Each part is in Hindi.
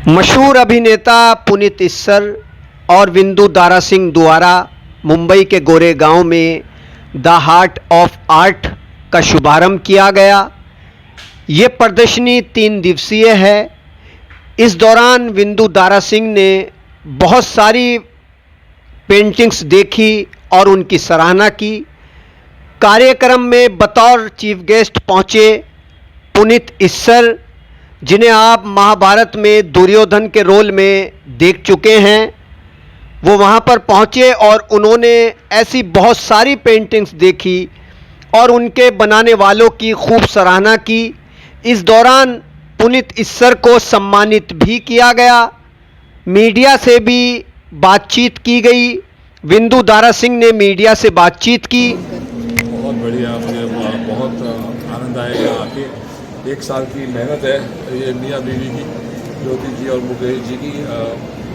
मशहूर अभिनेता पुनीत इस्सर और विंदु दारा सिंह द्वारा मुंबई के गोरेगांव में द हार्ट ऑफ आर्ट का शुभारंभ किया गया। ये प्रदर्शनी 3 दिवसीय है। इस दौरान विंदु दारा सिंह ने बहुत सारी पेंटिंग्स देखी और उनकी सराहना की। कार्यक्रम में बतौर चीफ गेस्ट पहुंचे पुनीत इस्सर, जिन्हें आप महाभारत में दुर्योधन के रोल में देख चुके हैं। वो वहाँ पर पहुँचे और उन्होंने ऐसी बहुत सारी पेंटिंग्स देखी और उनके बनाने वालों की खूब सराहना की। इस दौरान पुनीत इस्सर को सम्मानित भी किया गया। मीडिया से भी बातचीत की गई। विंदु दारा सिंह ने मीडिया से बातचीत की। बहुत बढ़िया, मुझे बहुत आनंद आएगा आके। 1 साल की मेहनत है ये मियाँ बीवी की, ज्योति जी और मुकेश जी की।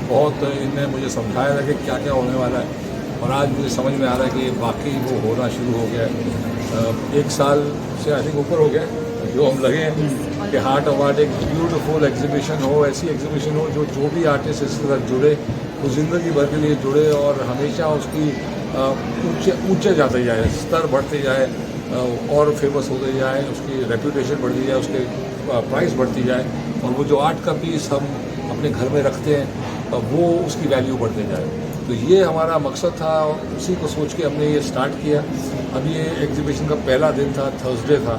बहुत इनने मुझे समझाया था कि क्या क्या होने वाला है और आज मुझे समझ में आ रहा है कि वाकई वो होना शुरू हो गया है। 1 साल से आई थिंक ऊपर हो गया जो हम लगे हैं कि हार्ट ऑफ आर्ट एक ब्यूटीफुल एग्जीबिशन हो, ऐसी एग्जीबिशन हो जो भी आर्टिस्ट इसके साथ जुड़े वो ज़िंदगी भर के लिए जुड़े और हमेशा उसकी ऊंचे जाते जाए, स्तर बढ़ते जाए और फेमस होते जाए, उसकी रेपुटेशन बढ़ती जाए, उसके प्राइस बढ़ती जाए और वो जो आर्ट का पीस हम अपने घर में रखते हैं वो उसकी वैल्यू बढ़ते जाए। तो ये हमारा मकसद था और उसी को सोच के हमने ये स्टार्ट किया। अब ये एग्जीबिशन का पहला दिन था, थर्सडे था,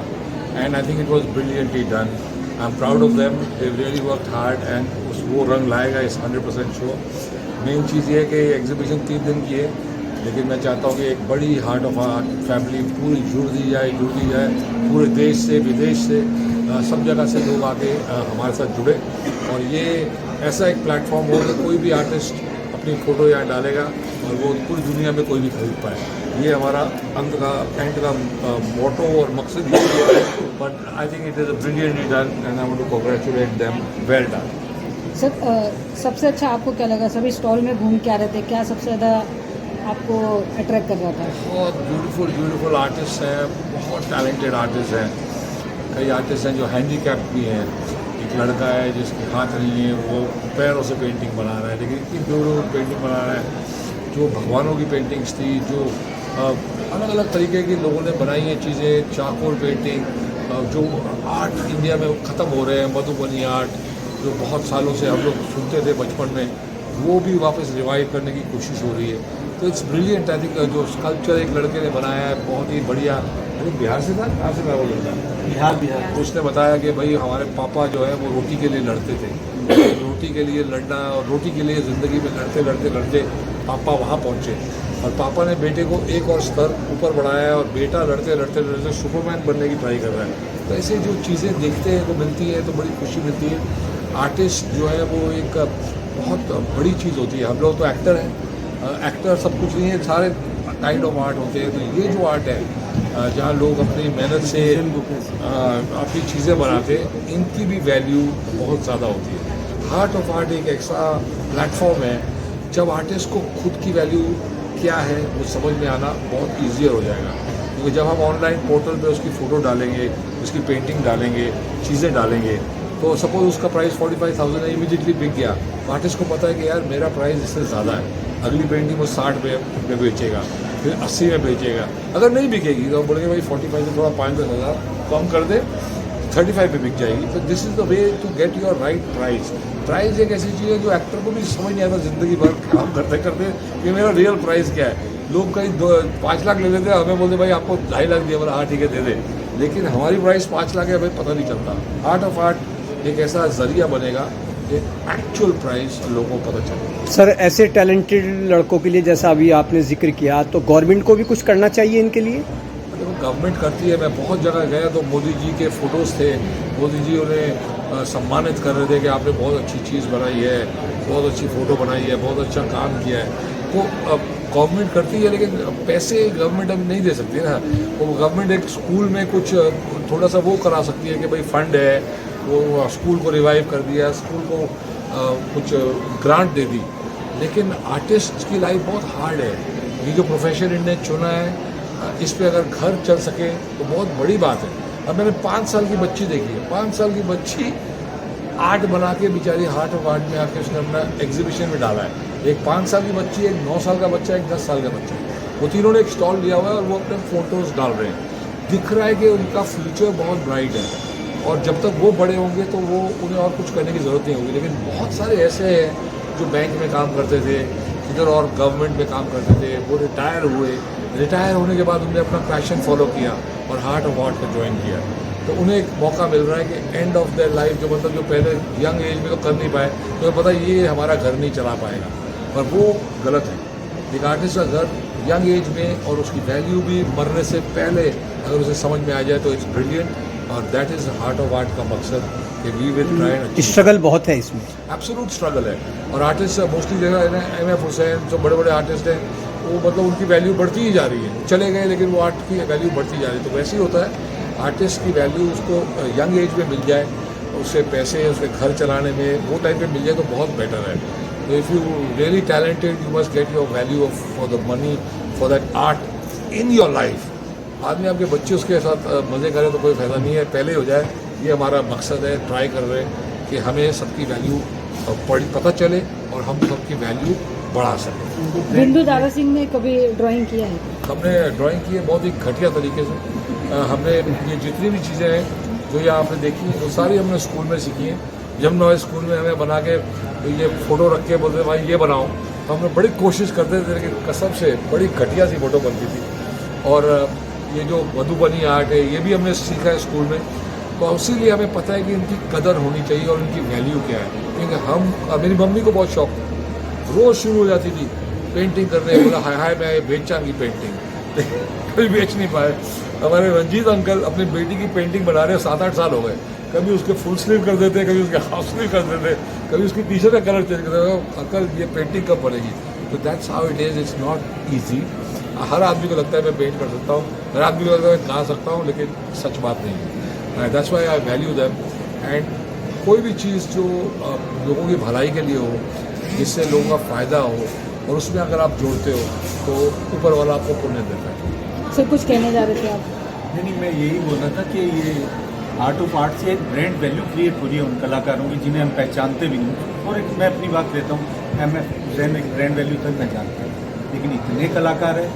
and I think it was brilliantly done. I am proud of them, they really worked hard and वो रंग लाएगा इस 100% शो। मेन चीज़ ये है कि एग्जीबिशन 3 दिन की है, लेकिन मैं चाहता हूँ कि एक बड़ी हार्ट ऑफ आर्ट फैमिली पूरी जुड़ दी जाए पूरे देश से विदेश से सब जगह से लोग आके हमारे साथ जुड़े और ये ऐसा एक प्लेटफॉर्म हो कि कोई भी आर्टिस्ट अपनी फ़ोटो यहाँ डालेगा और वो पूरी दुनिया में कोई भी खरीद पाए। ये हमारा एंड का मोटो और मकसद ये है। But I think it is a brilliantly done and I want to congratulate them, well done. Sir, सबसे अच्छा आपको क्या लगा? सभी स्टॉल में घूम के आ रहे थे, क्या सबसे ज़्यादा आपको अट्रैक्ट कर रहा था? बहुत ब्यूटीफुल आर्टिस्ट हैं, बहुत टैलेंटेड आर्टिस्ट हैं। कई आर्टिस्ट हैं जो हैंडीकैप भी हैं। एक लड़का है जिसके हाथ नहीं है, वो पैरों से पेंटिंग बना रहा है, लेकिन इतनी ब्यूटीफुल पेंटिंग बना रहा है। जो भगवानों की पेंटिंग्स थी, जो अलग अलग तरीके की लोगों ने बनाई हैं चीज़ें, चारकोल पेंटिंग, जो आर्ट इंडिया में ख़त्म हो रहे हैं, मधुबनी आर्ट जो बहुत सालों से हम लोग सुनते थे बचपन में, वो भी वापस रिवाइव करने की कोशिश हो रही है। तो इट्स ब्रिलियंट। आई थिंक जो स्कल्पचर एक लड़के ने बनाया है बहुत ही बढ़िया। अरे बिहार से था, कहाँ से था वो लड़का? बिहार। उसने बताया कि भाई हमारे पापा जो है वो रोटी के लिए लड़ते थे, रोटी के लिए लड़ना और रोटी के लिए ज़िंदगी में लड़ते पापा वहाँ पहुँचे और पापा ने बेटे को एक और स्तर ऊपर बढ़ाया और बेटा लड़ते सुपरमैन बनने की ट्राई कर रहा है। तो ऐसे जो चीज़ें देखते हैं तो मिलती है, तो बड़ी खुशी मिलती है। आर्टिस्ट जो है वो एक बहुत बड़ी चीज़ होती है। हम लोग तो एक्टर हैं, एक्टर सब कुछ नहीं है, सारे काइंड ऑफ आर्ट होते हैं। तो ये जो आर्ट है जहाँ लोग अपनी मेहनत से अपनी चीज़ें बनाते हैं, इनकी भी वैल्यू बहुत ज़्यादा होती है। हार्ट ऑफ आर्ट एक ऐसा प्लेटफॉर्म है जब आर्टिस्ट को खुद की वैल्यू क्या है वो समझ में आना बहुत ईजियर हो जाएगा। क्योंकि जब हम ऑनलाइन पोर्टल पे उसकी फ़ोटो डालेंगे, उसकी पेंटिंग डालेंगे, चीज़ें डालेंगे, तो सपोज उसका प्राइस 45,000 है, इमीडिएटली बिक गया। आर्टिस्ट को पता है कि यार मेरा प्राइस इससे ज़्यादा है, अगली पेंटिंग वो 60 में बेचेगा, फिर 80 में बेचेगा। अगर नहीं बिकेगी तो बोलेंगे भाई 45 से थोड़ा 5-10 हज़ार कम कर दे, 35 पे बिक जाएगी। तो this is the way to get your right price. Price एक ऐसी चीज़ है जो एक्टर को भी समझ नहीं आता ज़िंदगी भर काम करते करते कि मेरा रियल प्राइस क्या है। लोग कहीं 5 लाख ले लेते हैं, हमें बोलते भाई आपको 2.5 लाख दिया, बोला हाँ ठीक है दे दे, लेकिन हमारी प्राइस 5 लाख है भाई, पता नहीं चलता। आर्ट ऑफ आर्ट एक ऐसा जरिया बनेगा कि एक्चुअल प्राइस लोगों को पता चले। सर, ऐसे टैलेंटेड लड़कों के लिए जैसा अभी आपने जिक्र किया, तो गवर्नमेंट को भी कुछ करना चाहिए इनके लिए? देखो गवर्नमेंट करती है। मैं बहुत जगह गया तो मोदी जी के फ़ोटोज़ थे, मोदी जी उन्हें सम्मानित कर रहे थे कि आपने बहुत अच्छी चीज़ बनाई है, बहुत अच्छी फ़ोटो बनाई है, बहुत अच्छा काम किया है। तो गवर्नमेंट करती है, लेकिन पैसे गवर्नमेंट अब नहीं दे सकती ना। वो गवर्नमेंट एक स्कूल में कुछ थोड़ा सा वो करा सकती है कि भाई फंड है, वो स्कूल को रिवाइव कर दिया, स्कूल को कुछ ग्रांट दे दी। लेकिन आर्टिस्ट की लाइफ बहुत हार्ड है। ये जो प्रोफेशन इन्होंने चुना है, इस पे अगर घर चल सके तो बहुत बड़ी बात है। अब मैंने 5 साल की बच्ची देखी है, 5 साल की बच्ची आर्ट बना के बेचारी हार्ट ऑफ आर्ट में आके उसने अपना एग्जीबिशन में डाला है। एक 5 साल की बच्ची, एक 9 साल का बच्चा, एक 10 साल का बच्चा, वो तीनों ने एक स्टॉल लिया हुआ है और वो अपने फोटोज़ डाल रहे हैं। दिख रहा है कि उनका फ्यूचर बहुत ब्राइट है और जब तक वो बड़े होंगे तो वो उन्हें और कुछ करने की ज़रूरत नहीं होगी। लेकिन बहुत सारे ऐसे हैं जो बैंक में काम करते थे, इधर और गवर्नमेंट में काम करते थे, वो रिटायर हुए। रिटायर होने के बाद उन्होंने अपना पैशन फॉलो किया और हार्ट ऑफ आर्ट को ज्वाइन किया। तो उन्हें एक मौका मिल रहा है कि एंड ऑफ देयर लाइफ जो मतलब जो पहले यंग एज में तो कर नहीं पाए, तो पता है ये हमारा घर नहीं चला पाएगा, पर वो गलत है। एक आर्टिस्ट का घर यंग एज में और उसकी वैल्यू भी मरने से पहले अगर उसे समझ में आ जाए तो इट्स ब्रिलियंट, और that is heart of art का मकसद कि we will try and struggle बहुत है इसमें, एब्सोल्यूट स्ट्रगल है। और आर्टिस्ट मोस्टली जगह एम.एफ. हुसैन जो बड़े बड़े आर्टिस्ट हैं वो मतलब उनकी वैल्यू बढ़ती ही जा रही है, चले गए लेकिन वो आर्ट की वैल्यू बढ़ती जा रही है। तो वैसे ही होता है, आर्टिस्ट की वैल्यू उसको यंग एज में मिल जाए, उससे पैसे उसके घर चलाने में वो टाइम पे मिल जाए तो बहुत बेटर है। तो if you really talented you must get your value for the money for that art in your life. आदमी आपके बच्चे उसके साथ मज़े करें तो कोई फ़ायदा नहीं है, पहले हो जाए, ये हमारा मकसद है। ट्राई कर रहे हैं कि हमें सबकी वैल्यू पता चले और हम सबकी वैल्यू बढ़ा सकें। बिंदु दारा सिंह ने कभी ड्राइंग किया है? हमने ड्राइंग की है बहुत ही घटिया तरीके से। हमने ये जितनी भी चीज़ें हैं जो ये आपने देखी वो सारी हमने स्कूल में सीखी हैं। जब नॉय स्कूल में हमें बना के ये फ़ोटो रख के बोलते भाई ये बनाओ, तो हमने बड़ी कोशिश करते थे लेकिन कसम से बड़ी घटिया सी फ़ोटो बनती थी। और ये जो मधुबनी आर्ट है ये भी हमने सीखा है स्कूल में, तो इसीलिए हमें पता है कि इनकी कदर होनी चाहिए और इनकी वैल्यू क्या है। क्योंकि मेरी मम्मी को बहुत शौक था, रोज़ शुरू हो जाती थी पेंटिंग करने, बोला हाय हाय मैं बेचांगी पेंटिंग कभी बेच नहीं पाए। हमारे रंजीत अंकल अपनी बेटी की पेंटिंग बना रहे 7-8 साल हो गए, कभी उसके फुल स्लीव कर देते, कभी उसके हाफ स्लीव कर देते, कभी उसकी टी शर्ट का कलर चेंज कर देते। अंकल ये पेंटिंग कब बनेगी? तो that's how it is, it's not easy. हर आदमी को लगता है मैं पेंट कर सकता हूँ, हर आदमी को लगता है मैं गा सकता हूँ, लेकिन सच बात नहीं है। That's why I value them. And कोई भी चीज़ जो लोगों की भलाई के लिए हो, जिससे लोगों का फ़ायदा हो और उसमें अगर आप जोड़ते हो तो ऊपर वाला आपको पुण्य देता है। सर कुछ कहने जा रहे थे आप? नहीं, मैं यही बोल रहा था कि ये आर्ट ऑफ आर्ट से एक ब्रांड वैल्यू क्रिएट हो रही है उन कलाकारों की जिन्हें हम पहचानते भी नहीं। और एक मैं अपनी बात लेता हूँ, एम.एफ. हुसैन एक ब्रांड वैल्यू तक मैं जानता हूँ, लेकिन इतने कलाकार हैं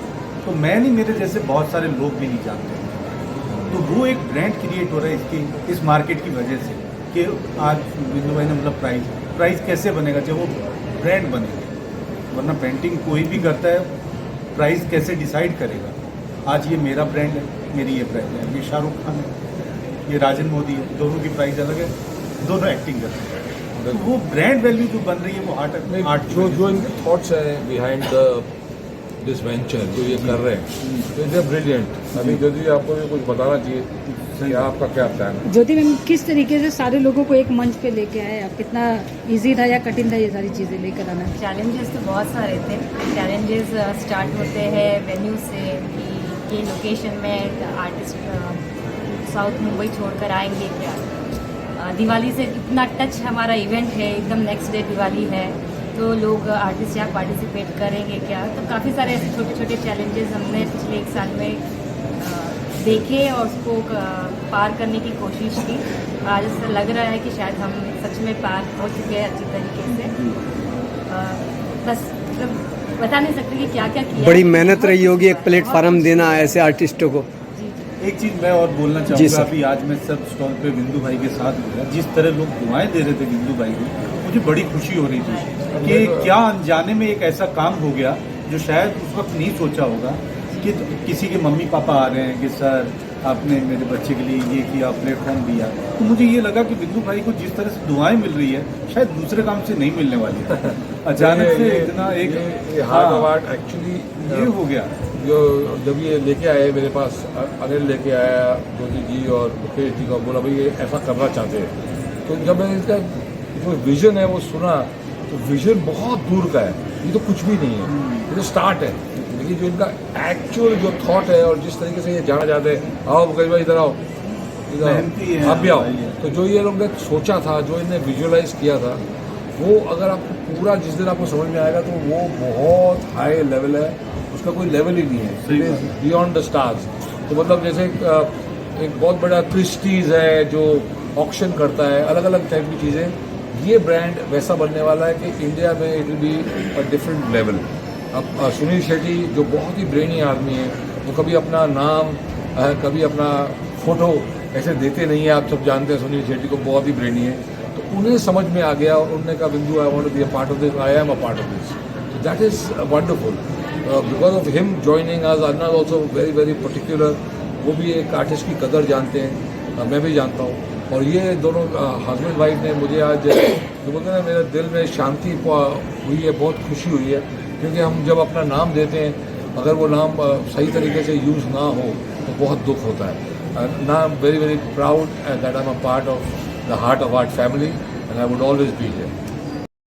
तो मैं नहीं, मेरे जैसे बहुत सारे लोग भी नहीं जानते। तो वो एक ब्रांड क्रिएट हो रहा है इसकी, इस मार्केट की वजह से कि आज बिंदु भाई ने मतलब प्राइस कैसे बनेगा जब वो ब्रांड बनेगा, वरना पेंटिंग कोई भी करता है, प्राइस कैसे डिसाइड करेगा। आज ये मेरा ब्रांड है, मेरी ये ब्रांड है, ये शाहरुख खान है, ये राजन मोदी है, दोनों की प्राइस अलग है, दोनों एक्टिंग करते हैं। तो वो ब्रांड वैल्यू जो बन रही है वो आर्ट जो इनके थॉट्स हैं बिहाइंड दिस वेंचर जो ये कर रहे हैं, तो इट इज ब्रिलियंट। अभी ज्योति आपको ये कुछ बताना चाहिए कि आपका क्या प्लान है? ज्योति मैम, किस तरीके से सारे लोगों को एक मंच पे लेके आए आप? कितना इजी था या कठिन था ये सारी चीज़ें लेकर आना? चैलेंजेस तो बहुत सारे थे। चैलेंजेस स्टार्ट होते हैं वेन्यू से कि ये लोकेशन में आर्टिस्ट साउथ मुंबई छोड़कर आएंगे क्या। दिवाली से इतना टच हमारा इवेंट है, एकदम नेक्स्ट डे दिवाली है, तो लोग आर्टिस्ट यहाँ पार्टिसिपेट करेंगे क्या। तो काफ़ी सारे ऐसे छोटे छोटे चैलेंजेस हमने पिछले 1 साल में देखे और उसको पार करने की कोशिश की। आज ऐसा लग रहा है कि शायद हम सच में पार हो चुके हैं अच्छी तरीके से। बस मतलब बता नहीं सकते कि क्या क्या किया। बड़ी मेहनत रही होगी एक प्लेटफार्म देना ऐसे आर्टिस्टों को। एक चीज़ मैं और बोलना चाहूँगा, अभी आज मैं सब स्टॉल पे बिंदु भाई के साथ हुआ, जिस तरह लोग दुआएं दे रहे थे बिंदु भाई को, मुझे बड़ी खुशी हो रही थी कि क्या अनजाने में एक ऐसा काम हो गया जो शायद उस वक्त नहीं सोचा होगा कि किसी के मम्मी पापा आ रहे हैं कि सर आपने मेरे बच्चे के लिए ये किया, प्लेटफॉर्म दिया। तो मुझे ये लगा कि बिंदु भाई को जिस तरह से दुआएं मिल रही है शायद दूसरे काम से नहीं मिलने वाली है। अचानक से इतना एक हार्ट ऑफ आर्ट एक्चुअली ये हो गया। जो जब ये लेके आए मेरे पास, अनिल लेके आया ज्योति जी और मुकेश जी को, बोला भाई ये ऐसा करना चाहते हैं। तो जब मैंने इसका जो विजन है वो सुना तो विजन बहुत दूर का है, ये तो कुछ भी नहीं है, ये तो स्टार्ट है। लेकिन जो इनका एक्चुअल जो थॉट है और जिस तरीके से ये जाना चाहते हैं, आओ मुकेश भाई इधर आओ, इधर आप भी आओ, तो जो ये लोग ने सोचा था, जो इन्हें विजुअलाइज किया था, वो अगर आपको पूरा जिस दिन आपको समझ में आएगा तो वो बहुत हाई लेवल है, उसका कोई लेवल ही नहीं है, बियॉन्ड द स्टार्स। तो मतलब जैसे एक बहुत बड़ा क्रिस्टीज है जो ऑक्शन करता है, अलग अलग टाइप की चीज़ें। ये ब्रांड वैसा बनने वाला है कि इंडिया में it will be a different level. अब सुनील शेट्टी जो बहुत ही ब्रेनी आदमी है, वो कभी अपना नाम कभी अपना फ़ोटो ऐसे देते नहीं है। आप सब जानते हैं सुनील शेट्टी को, बहुत ही ब्रेनी है। तो उन्हें समझ में आ गया और उन्होंने कहा Bindu, I want to be a part of this, I am a part of this. So that is wonderful. Because of him joining us, Arnab also very very particular. वो भी एक आर्टिस्ट की कदर जानते हैं, मैं भी जानता हूँ। और ये दोनों हस्बैंड वाइफ ने मुझे आज जो बोलते हैं ना, मेरे दिल में शांति हुई है, बहुत खुशी हुई है। क्योंकि हम जब अपना नाम देते हैं, अगर वो नाम सही तरीके से यूज़ ना हो तो बहुत दुख होता है। ना very very proud that I am a part of the heart of art family and I would always be here.